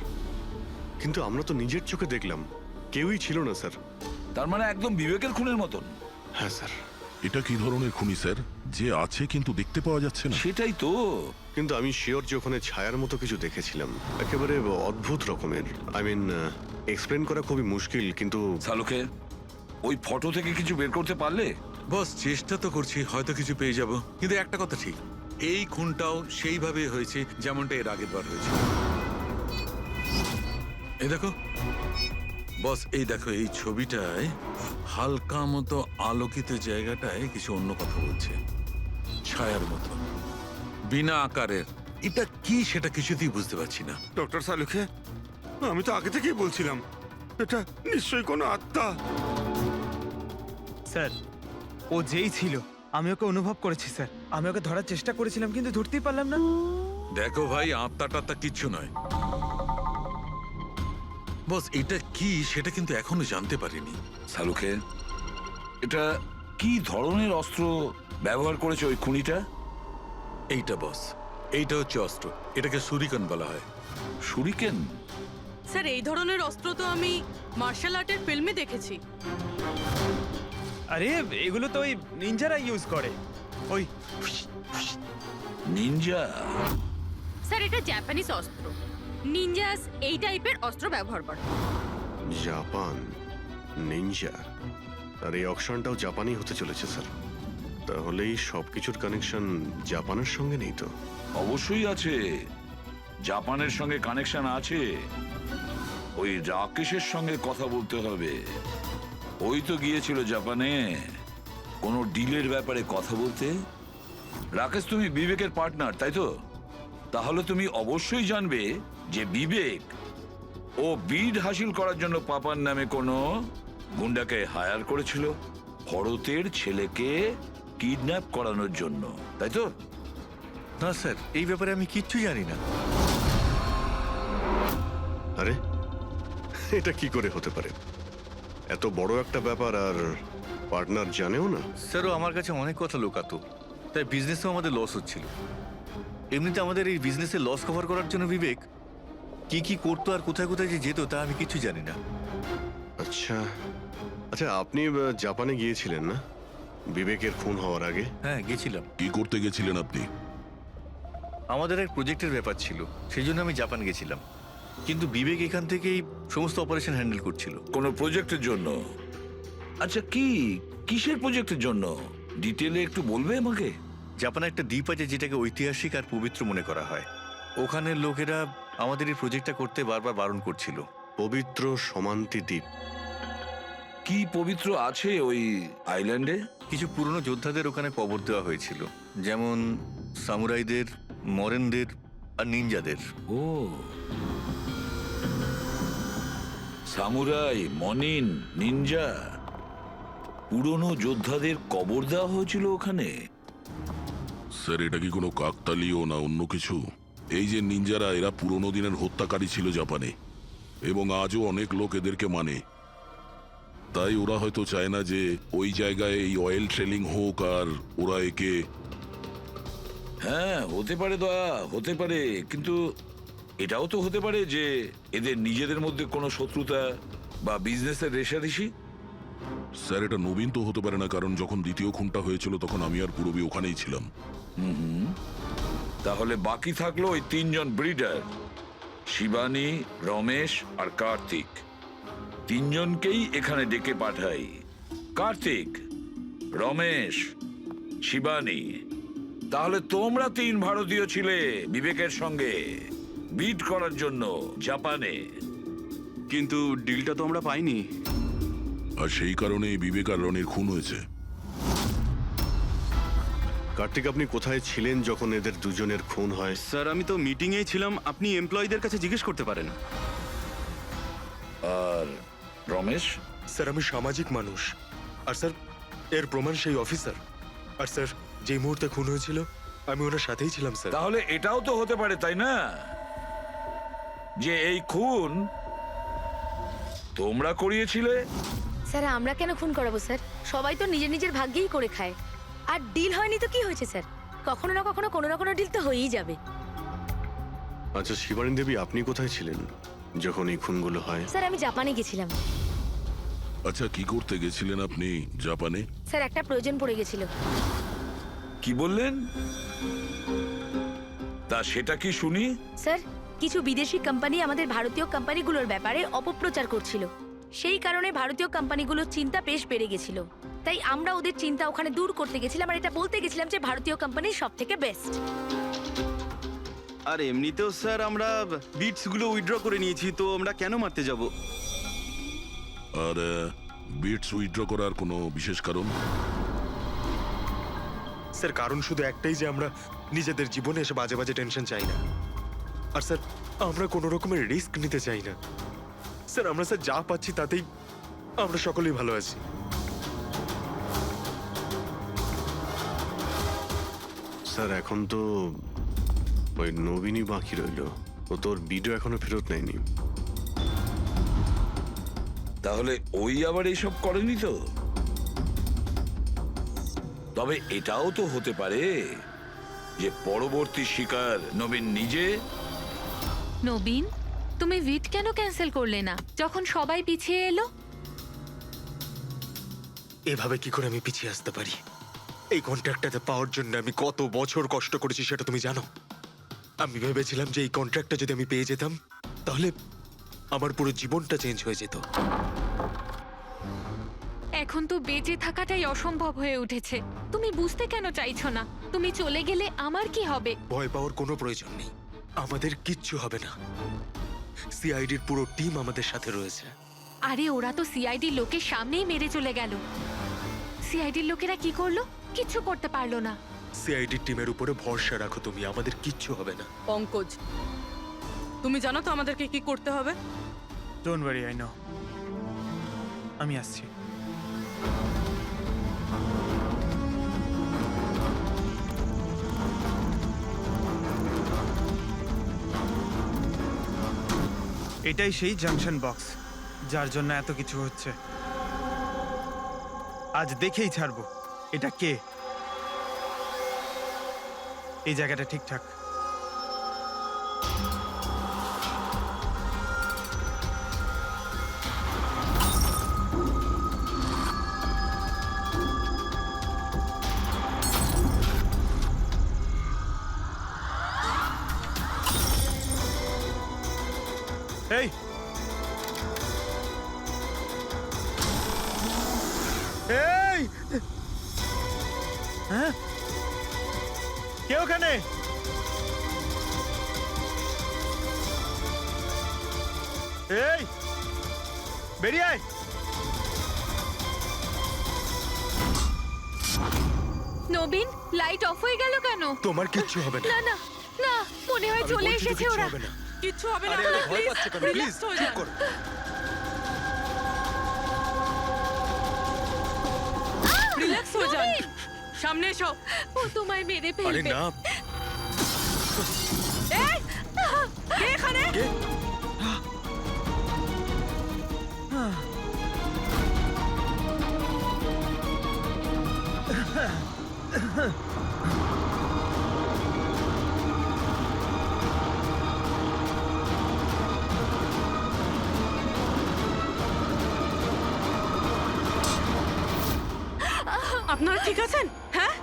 J: কিন্তু আমরা তো নিজের চোখে দেখলাম কেউই ছিল না স্যার।
C: তার মানে একদম বিবেকের খুনের মতন।
J: হ্যাঁ স্যার।
D: এটা কি ধরনের খুনি স্যার, যে আছে কিন্তু দেখতে পাওয়া যাচ্ছে না?
C: সেটাই তো।
J: কিন্তু আমি শিওর যে ওখানে ছায়ার মতো কিছু দেখেছিলাম, একেবারে অদ্ভুত রকমের। আই মিন, এক্সপ্লেন করা খুবই মুশকিল, কিন্তু
C: সালুকে ওই ফটো থেকে কিছু বের করতে পারলে?
K: বস চেষ্টা তো করছি, হয়তো কিছু পেয়ে যাব। কিন্তু একটা কথা ঠিক, এই খুনটাও সেইভাবে হয়েছে যেমনটা এর আগের বার হয়েছে। এই দেখো বস, এই দেখো এই ছবিটায় হালকা মতো আলোকিত জায়গাটায় কিছু অন্য কথা বলছে, ছায়ার মতো, বিনা আকারের। এটা কি সেটা কিছুতেই বুঝতে পারছি না।
F: ডক্টর সালুকে, আমি তো আগে থেকেই বলছিলাম এটা নিশ্চয়ই কোনো আত্মা।
E: স্যার, ও যেই ছিল আমি ওকে অনুভব করেছি স্যার। আমি ওকে ধরার চেষ্টা করেছিলাম কিন্তু ধরতেই পারলাম না।
K: দেখো ভাই, আত্মা টাত্মা কিচ্ছু নয়। বস এটা কি সেটা কিন্তু এখনো জানতে পারিনি।
C: সালুকে, এটা কি ধরনের অস্ত্র ব্যবহার করেছে ওই খুনিটা?
K: এইটা বস, এইটা হচ্ছে অস্ত্র, এটাকে সুরিকান বলা হয়।
C: শুরিকেন?
B: স্যার এই ধরনের অস্ত্র তো আমি মার্শাল আর্টের ফিল্মে দেখেছি।
E: আরে এগুলো তো ওই নিনজারা ইউজ করে, ওই
C: নিনজা?
L: স্যার এটা জাপানিজ অস্ত্র। নিনজাস এই টাইপের অস্ত্র ব্যবহার করে।
J: জাপান, নিনজা, আর এই অকশনটাও জাপানি হতে চলেছে স্যার। তাহলে এই সবকিছুর কানেকশন জাপানের সঙ্গে নেই তো?
C: অবশ্যই আছে, জাপানের সঙ্গে কানেকশন আছে। ওই রাকেশের সঙ্গে কথা বলতে হবে। ওই তো গিয়েছিল জাপানে কোনো ডিলের ব্যাপারে কথা বলতে। রাকেশ, তুমি বিবেকের পার্টনার তাই তো? তাহলে তুমি অবশ্যই জানবে যে বিবেক ও বিড হাসিল করার জন্য পাপার নামে কোনো গুন্ডাকে হায়ার করেছিল ভরতের ছেলেকে কিডন্যাপ করানোর জন্য, তাই তো?
I: না স্যার, এই ব্যাপারে আমি কিচ্ছু জানি না।
J: আরে এটা কি করে হতে পারে? এত বড় একটা ব্যাপার আর পার্টনার জানেও না?
I: স্যারও আমার কাছে অনেক কথা লুকাতো, তাই বিজনেসেও আমাদের লস হচ্ছিল। এমনিতে আমাদের এই বিজনেসে লস কভার করার জন্য বিবেক কি কি করতো আর কোথায় কোথায় যে যেত তা আমি কিছু জানি না।
J: আচ্ছা আচ্ছা, আপনি জাপানে গিয়েছিলেন না বিবেকের খুন হওয়ার আগে?
I: হ্যাঁ গেছিলাম।
D: কি করতে গেছিলেন আপনি?
I: আমাদের এক প্রজেক্টের ব্যাপার ছিল, সেই জন্য আমি জাপান গেছিলাম। কিন্তু বিবেক এখান থেকেই সমস্ত অপারেশন হ্যান্ডেল করছিল।
C: কোনো প্রজেক্টের জন্য? আচ্ছা, কিসের প্রজেক্টের জন্য ডিটেলে একটু বলবে আমাকে?
I: জাপানে একটা দ্বীপ আছে যেটাকে ঐতিহাসিক আর পবিত্র মনে করা হয়। ওখানের লোকেরা আমাদের এই প্রজেক্টটা করতে বারবার বারণ করছিল।
J: পবিত্র সমান্তি দ্বীপ?
C: কি পবিত্র আছে ওই আইল্যান্ডে?
I: কিছু পুরনো যোদ্ধাদের ওখানে কবর দেওয়া হয়েছিল, যেমন সামুরাইদের, মরেনদের আর নিনজাদের।
C: ও, সামুরাই, মনিন, নিনজা, পুরনো যোদ্ধাদের কবর দেওয়া হয়েছিল ওখানে।
D: স্যার, এটা কি কোনো কাকতালীয় না অন্য কিছু? এই যে নিনজারা, এরা পুরনো দিনের হত্যাকারী ছিল জাপানে, এবং আজও অনেক লোক এদেরকে মানে। তাই ওরা হয়তো চায় না যে ওই জায়গায় এই অয়েল ট্রেলিং হোক, আর ওরা একে...
C: হ্যাঁ, হতে পারে দয়া, হতে পারে, কিন্তু এটাও তো হতে পারে যে এদের নিজেদের মধ্যে কোনো শত্রুতা বা বিজনেসের রেষারেষি।
D: স্যার, এটা নবীন তো হতে পারে না, কারণ যখন দ্বিতীয় খুনটা হয়েছিল তখন আমি আর পূরবী ওখানেই ছিলাম।
C: তাহলে বাকি থাকলো ওই তিনজন ব্রিডার, শিবানী, রমেশ আর কার্তিক। তিনজনকেই এখানে ডেকে পাঠাই। কার্তিক, রমেশ, শিবানী, তাহলে তোমরা তিন ভারতীয় ছিলে বিবেকের সঙ্গে বিট করার জন্য জাপানে।
F: কিন্তু ডিলটা তো আমরা পাইনি।
D: আর সেই কারণেই বিবেক আর রনির খুন হয়েছে।
J: কার্তিক, আপনি কোথায় ছিলেন যখন এদের দুজনের খুন হয়?
F: স্যার, আমি তো মিটিংয়েই ছিলাম, আপনি এমপ্লয়ীদের কাছে জিজ্ঞেস করতে পারেন।
C: আর রমেশ?
H: স্যার আমি সামাজিক মানুষ, আর স্যার এর প্রমাণ সেই অফিসার। আর স্যার যে মুহূর্তে খুন হয়েছিল আমি ওনার সাথেই ছিলাম স্যার।
C: তাহলে এটাও তো হতে পারে, তাই না, যে এই খুন তোমরা করিয়েছিলে?
M: স্যার আমরা কেন খুন করাবো স্যার? সবাই তো নিজের নিজের ভাগ্যেই করে খায়। আর ডিল হয়নি তো কি হয়েছে স্যার? কখনো না কখনো কোনো না কোনো ডিল তো হয়েই যাবে।
J: আচ্ছা শিবানী দেবী, আপনি কোথায় ছিলেন যখন এই খুনগুলো হয়?
M: স্যার আমি জাপানে গেছিলাম।
D: আচ্ছা, কি করতে গেছিলেন আপনি জাপানে?
M: স্যার একটা প্রয়োজন পড়ে গেছিল।
C: কি বললেন? তা সেটা কি শুনি?
M: স্যার কিছু বিদেশি কোম্পানি আমাদের ভারতীয় কোম্পানিগুলোর ব্যাপারে অপপ্রচার করছিল। সেই কারণে ভারতীয় কোম্পানিগুলোর চিন্তা বেশ বেড়ে গেছিল। তাই আমরা ওদের চিন্তা ওখানে দূর করতে গেছিলাম আর এটা বলতে গেছিলাম যে ভারতীয় কোম্পানি সব থেকে বেস্ট।
F: আর এমনিতেও স্যার আমরা বিটস গুলো উইথড্র করে নিয়েছি, তো আমরা কেন মারতে যাব?
D: আর বিটস উইথড্র করার কোনো বিশেষ কারণ?
H: স্যার কারণ শুধু একটাই যে আমরা নিজেদের জীবনে এসে বাজে বাজে টেনশন চাই না। আর স্যার আমরা কোনো রকমের রিস্ক নিতে চাই না। স্যার আমরা স্যার যা পাচ্ছি তাতেই আমরা সকলেই ভালো আছি।
J: স্যার এখন তো ওই নবীনই বাকি রইল, ও তোর ভিডিও এখনো ফেরত নেয়নি।
C: তাহলে ওই আবার এইসব করেনি তো? তবে এটাও তো হতে পারে যে পরবর্তী শিকার নবীন নিজে।
L: নবীন, তুমি ভিট কেন ক্যান্সেল করলে না যখন সবাই পিছিয়ে এলো?
H: এভাবে কি করে আমি পিছিয়ে আসতে পারি? এই কন্ট্রাক্টটাতে পাওয়ার জন্য আমি কত বছর কষ্ট করেছি সেটা তুমি জানো। আমি ভেবেছিলাম যে এই কন্ট্রাক্টটা যদি আমি পেয়ে যেতাম তাহলে আমার পুরো জীবনটা চেঞ্জ হয়ে যেত।
L: এখন তো বেঁচে থাকাটাই অসম্ভব হয়ে উঠেছে। তুমি বুঝতে কেন চাইছো না? তুমি চলে গেলে আমার কি হবে?
H: ভয় পাওয়ার কোনো প্রয়োজন নেই, আমাদের কিচ্ছু হবে না। সিআইডির পুরো টিম আমাদের সাথে রয়েছে।
L: আরে ওরা তো সিআইডি লোকের সামনেই মেরে চলে গেল। সিআইডির লোকেরা কি করলো? কিচ্ছু করতে পারলো না।
H: সিআইডি টিমের উপরে ভরসা রাখো তুমি, আমাদের কিচ্ছু হবে না।
B: পঙ্কজ, তুমি জানো তো আমাদেরকে কি করতে হবে?
E: Don't worry, I know. আমি আসছি। এটাই সেই জাংশন বক্স যার জন্য এত কিছু হচ্ছে। আজ দেখেই ছাড়বো এটা কে। এই জায়গাটা ঠিকঠাক। এই এই হ্যাঁ, কে ওখানে? এই বেরিয়ে আয়।
L: নবীন, লাইট অফ হয়ে গেল কেন?
H: তোমার কিচ্ছু হবে না।
L: না না না, মনে হয়
H: আমি
L: চলে
H: বলছি তো
L: এসেছে
H: কিচ্ছু
L: ওরা।
H: হবে না।
B: কিচ্ছু হবে না।
H: আরে আরে ভয় পাচ্ছে কেন? প্লিজ
B: রিল্যাক্স হয়ে
H: চুপ
B: যান।
H: করো।
B: রিল্যাক্স হয়ে যান। সামনে এসো।
L: ও তোমায় মেরে
H: আরে
L: ফেলবে।
H: না।
B: এই, কে এখানে?
H: কে?
B: আপনারা ঠিক আছেন? হ্যাঁ,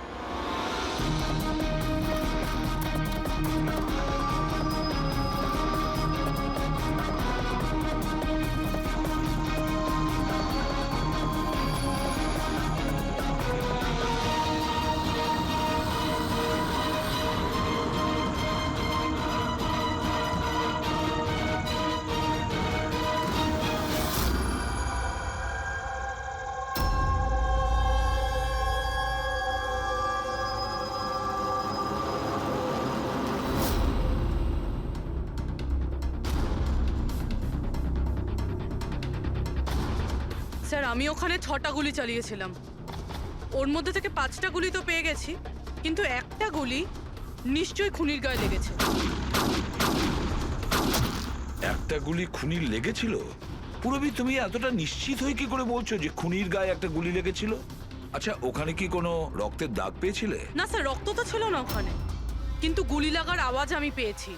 B: স্যার আমি ওখানে 6টা গুলি চালিয়েছিলাম। ওর মধ্যে থেকে 5টা গুলি তো পেয়ে গেছি, কিন্তু একটা গুলি নিশ্চয়ই খুনির গায়ে লেগেছে।
C: একটা গুলি খুনির লেগেছিল? পুরবি, তুমি এতটা নিশ্চিত হয়ে কি করে বলছো যে খুনির গায়ে একটা গুলি লেগেছিল? আচ্ছা, ওখানে কি কোনো রক্তের দাগ পেয়েছিলে?
B: না স্যার, রক্ত তো ছিল না ওখানে, কিন্তু গুলি লাগার আওয়াজ আমি পেয়েছি।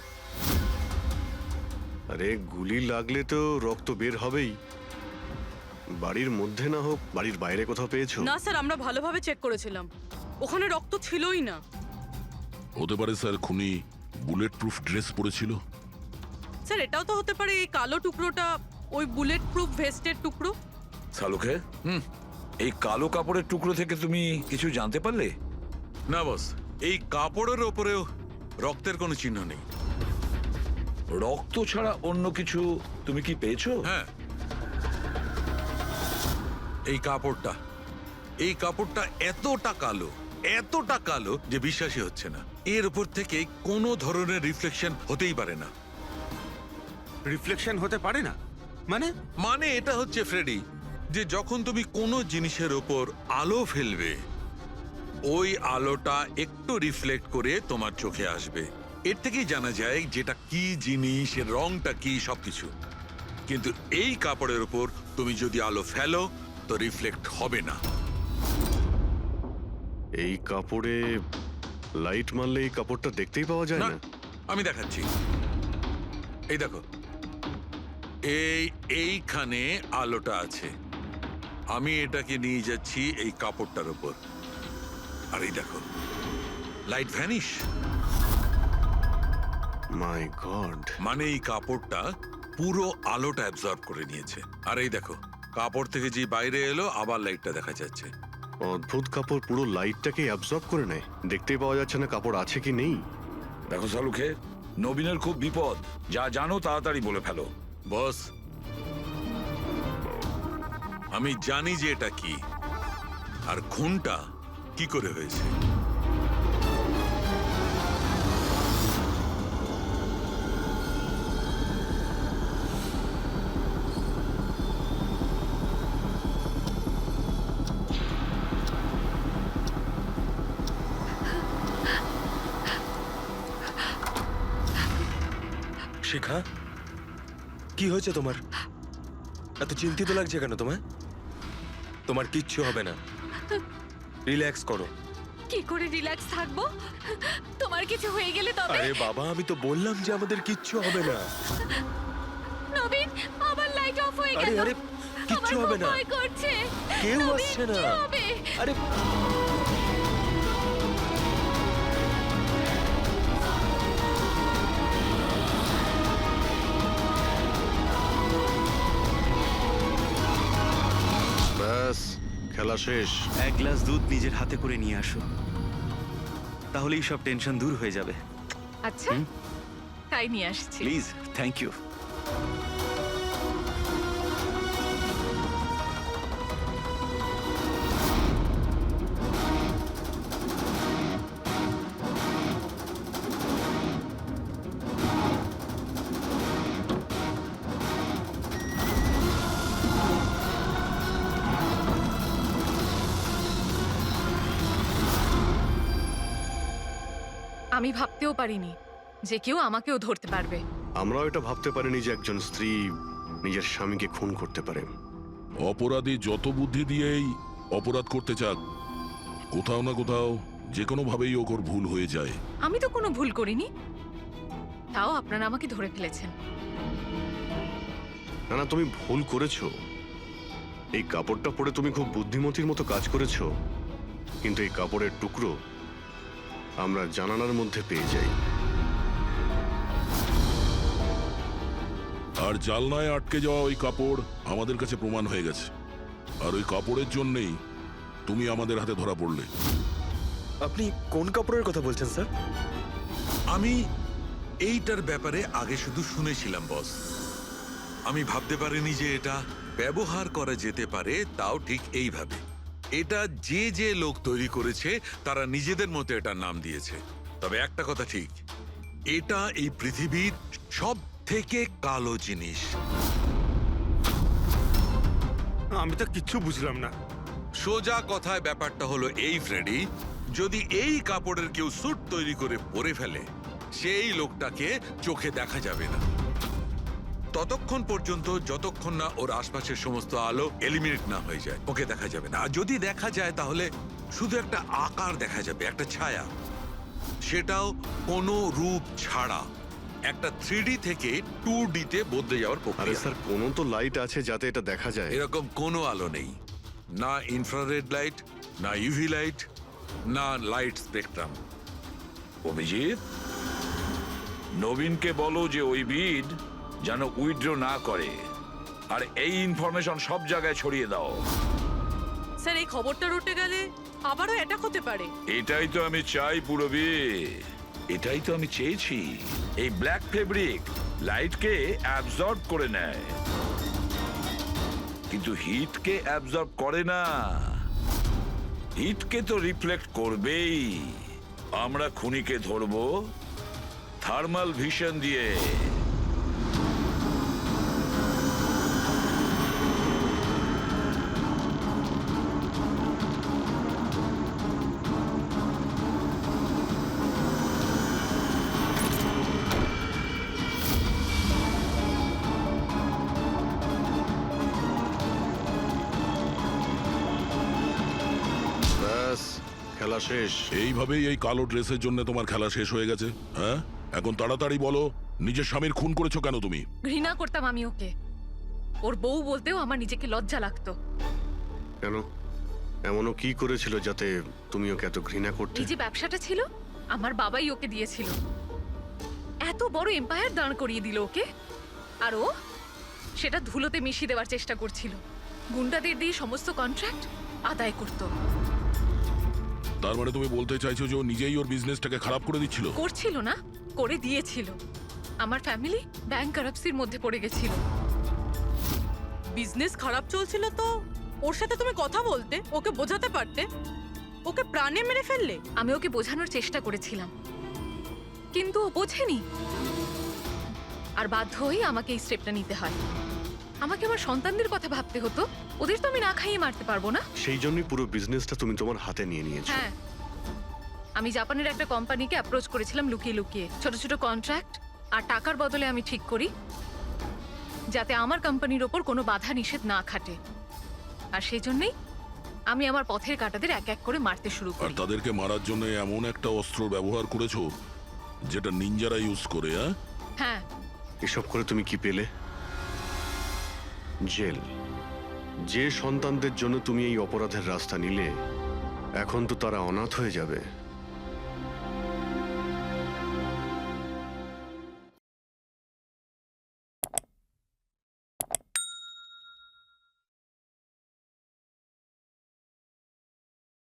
J: আরে গুলি লাগলে তো রক্ত বের হবেই। বাড়ির মধ্যে না হোক, বাড়ির বাইরে কোথাও পেয়েছো?
B: না স্যার, আমরা ভালোভাবে চেক করেছিলাম, ওখানে রক্ত ছিলই না।
D: হতে পারে স্যার খুনি বুলেট প্রুফ ড্রেস পরেছিল।
B: স্যার, এটাও তো হতে পারে এই কালো টুকরোটা ওই বুলেট প্রুফ ভেস্টের টুকরো।
C: সালুকে, এই কালো কাপড়ের টুকরো থেকে তুমি কিছু জানতে পারলে?
K: না বস, এই কাপড়ের ওপরেও রক্তের কোনো চিহ্ন নেই।
C: রক্ত ছাড়া অন্য কিছু তুমি কি পেয়েছো?
K: হ্যাঁ, এই কাপড়টা এতটা কালো যে বিশ্বাসই হচ্ছে না। এর উপর থেকে কোনো ধরনের রিফ্লেকশন হতেই পারে না।
F: রিফ্লেকশন হতে পারে না
K: মানে এটা হচ্ছে ফ্রেডি, যে যখন তুমি কোনো জিনিসের ওপর আলো ফেলবে, ওই আলোটা একটু রিফ্লেক্ট করে তোমার চোখে আসবে। এর থেকেই জানা যায় যেটা কি জিনিস, এর রংটা কি, সবকিছু। কিন্তু এই কাপড়ের উপর তুমি যদি আলো ফেলো তো রিফ্লেক্ট হবে না।
J: এই কাপড়ে লাইট মারলে এই কাপড়টা দেখতেই পাওয়া যায়
K: না,
J: না।
K: আমি দেখাচ্ছি। এই দেখো, এইখানে আলোটা আছে, আমি এটাকে নিয়ে যাচ্ছি এই কাপড়টার উপর, আর এই দেখো লাইট ভ্যানিশ।
J: মাই গড!
K: মানে এই কাপড়টা পুরো আলোটা অ্যাবজর্ব করে নিয়েছে। আর এই দেখো, কাপড় থেকে যে বাইরে এলো আবার লাইটটা দেখা যাচ্ছে।
J: অদ্ভুত, কাপড় পুরো লাইটটাকে অ্যাবজর্ব করে নেয়, দেখতেই পাওয়া যাচ্ছে না কাপড় আছে কি নেই।
C: দেখো সালুকে, নবীনের খুব বিপদ, যা জানো তাড়াতাড়ি বলে ফেলো।
K: বস, আমি জানি যে এটা কি, আর খুনটা কি করে হয়েছে।
H: শিখা, কি হয়েছে তোমার? এত চিন্তিত লাগছে কেন তোমায়? তোমার কিচ্ছু হবে না, রিল্যাক্স করো।
A: কি করে রিল্যাক্স থাকবো? তোমার কিছু হয়ে গেলে তবে?
H: আরে বাবা, আমি তো বললাম যে আমাদের কিচ্ছু হবে না।
A: নবীন, আবার লাইট অফ হয়ে
H: আরে
A: গেল।
H: আরে, কিচ্ছু
A: আমার
H: হবে
A: খুব
H: না,
A: ভয় করছে।
H: কেউ
A: নবীন,
H: আসছে না।
A: কি হবে?
H: আরে
J: ব্যাস, খেলা শেষ।
E: এক গ্লাস দুধ নিজের হাতে করে নিয়ে আসো, তাহলেই সব টেনশন দূর হয়ে যাবে।
A: আচ্ছা, তাই নিয়ে আসছি।
E: Please, thank you.
A: আমি ভাবতেও পারিনি যে কেউ আমাকেও ধরতে পারবে।
J: আমরাও এটা ভাবতে পারিনি যে একজন স্ত্রী নিজের স্বামীকে খুন করতে পারে।
D: অপরাধী যত বুদ্ধি দিয়েই অপরাধ করতে চাক, কোথাও না কোথাও যে কোনো ভাবেই ওর ভুল হয়ে যায়।
A: আমি তো কোনো ভুল করিনি, তাও আপনারা আমাকে ধরে ফেলেছেন।
J: না না, তুমি ভুল করেছো। এই কাপড়টা পরে তুমি খুব বুদ্ধিমতীর মতো কাজ করেছো, কিন্তু এই কাপড়ের টুকরো আমরা জানালার মধ্যে পেয়ে যাই।
D: আর জালনায় আটকে যাওয়া ওই কাপড় আমাদের কাছে প্রমাণ হয়ে গেছে, আর ওই কাপড়ের জন্যেই তুমি আমাদের হাতে ধরা পড়লে।
H: আপনি কোন কাপড়ের কথা বলছেন স্যার?
K: আমি এইটার ব্যাপারে আগে শুধু শুনেছিলাম বস, আমি ভাবতে পারিনি যে এটা ব্যবহার করা যেতে পারে, তাও ঠিক এইভাবে। এটা যে যে লোক তৈরি করেছে তারা নিজেদের মতো এটার নাম দিয়েছে। তবে একটা কথা ঠিক, এটা এই পৃথিবীর সব থেকে কালো জিনিস।
F: আমি তো কিচ্ছু বুঝলাম না।
K: সোজা কথায় ব্যাপারটা হলো এই ফ্রেডি, যদি এই কাপড়ের কেউ স্যুট তৈরি করে পরে ফেলে, সেই লোকটাকে চোখে দেখা যাবে না। ততক্ষণ পর্যন্ত যতক্ষণ না ওর আশপাশের সমস্ত আলো এলিমিনেট না হয়ে যায় ওকে দেখা যাবে না। আর যদি দেখা যায় তাহলে শুধু একটা আকার দেখা যাবে, একটা ছায়া, সেটাও কোনো রূপ ছাড়া, একটা 3D থেকে 2D তে বদলে যাওয়ার
J: আরে
K: প্রক্রিয়া।
J: স্যার কোনো তো লাইট আছে যাতে এটা দেখা যায়।
K: এরকম কোনো আলো নেই, না ইনফ্রারেড লাইট, না ইউভি লাইট, না লাইট স্পেকট্রাম।
C: অভিজিৎ, নবীনকে বলো যে ওই বিড যেন উইথড্র না করে, আর এই ইনফরমেশন সব জায়গায় ছড়িয়ে দাও।
B: স্যার এই খবরটা রটে গেলে আবারও অ্যাটাক হতে পারে।
C: এটাই তো আমি চাই পুরবি, এটাই তো আমি চেয়েছি। এই ব্ল্যাক ফেব্রিক লাইটকে অ্যাবজর্ব করে নেয়, কিন্তু হিটকে অ্যাবজর্ব করে না। হিটকে তো রিফ্লেক্ট করবেই। আমরা খুনিকে ধরবো থার্মাল ভিশন দিয়ে।
J: ব্যাস, খেলা শেষ।
D: এইভাবেই এই কালো ড্রেসের জন্য তোমার খেলা শেষ হয়ে গেছে? হ্যাঁ, এখন তাড়াতাড়ি বলো, নিজের স্বামীর খুন করেছো কেন তুমি?
A: ঘৃণা করতাম আমি ওকে। ওর বউ বলতেও আমার নিজেকে লজ্জা লাগতো।
J: কেন? এমনও কি করেছিল যাতে তুমি ওকে এত ঘৃণা করতে?
A: এই যে ব্যবসাটা ছিল, আমার বাবাই ওকে দিয়েছিল। এত বড় এম্পায়ার দাঁড় করিয়ে দিল ওকে, আর ও সেটা ধুলোতে মিশিয়ে দেওয়ার চেষ্টা করছিল। গুন্ডাদের দিয়ে সমস্ত কন্ট্রাক্ট আদায় করত।
D: তার মানে তুমি বলতে চাইছো যে ও নিজেই ওর বিজনেসটাকে খারাপ করে দিচ্ছিল?
A: করছিল না, করে দিয়েছিল। আমার ফ্যামিলি ব্যাংকারাপসির মধ্যে পড়ে গেছিল।
B: বিজনেস খারাপ চলছিল তো ওর সাথে তুমি কথা বলতে, ওকে বোঝাতে পারতে। ওকে প্রাণে মেরে ফেললে।
A: আমি ওকে বোঝানোর চেষ্টা করেছিলাম, কিন্তু ও বোঝেনি। আর বাধ্য হয়ে আমাকে এই স্টেপটা নিতে হয়। আমাকে আমার সন্তানদের কথা ভাবতে হতো, ওদের তো আমি না খাইয়ে মারতে পারবো না।
J: সেই জন্যই পুরো বিজনেসটা তুমি তোমার হাতে নিয়ে নিয়েছো।
A: হ্যাঁ, আমি জাপানের একটা কোম্পানিকে অ্যাপ্রোচ করেছিলাম লুকিয়ে লুকিয়ে। ছোট ছোট কন্ট্রাক্ট আর টাকার বদলে আমি ঠিক করি যাতে আমার কোম্পানির ওপর কোনো বাধা নিষেধ না খাটে। আর সেই জন্যই আমি আমার পথের কাঁটাদের এক এক করে মারতে শুরু
D: আর
A: করি।
D: তাদেরকে মারার জন্য এমন একটা অস্ত্র ব্যবহার করেছো যেটা নিনজারা ইউজ করে?
A: হ্যাঁ,
J: এসব করে তুমি কি পেলে? জেল। যে সন্তানদের জন্য তুমি এই অপরাধের রাস্তা নিলে, এখন তো তারা অনাথ হয়ে যাবে।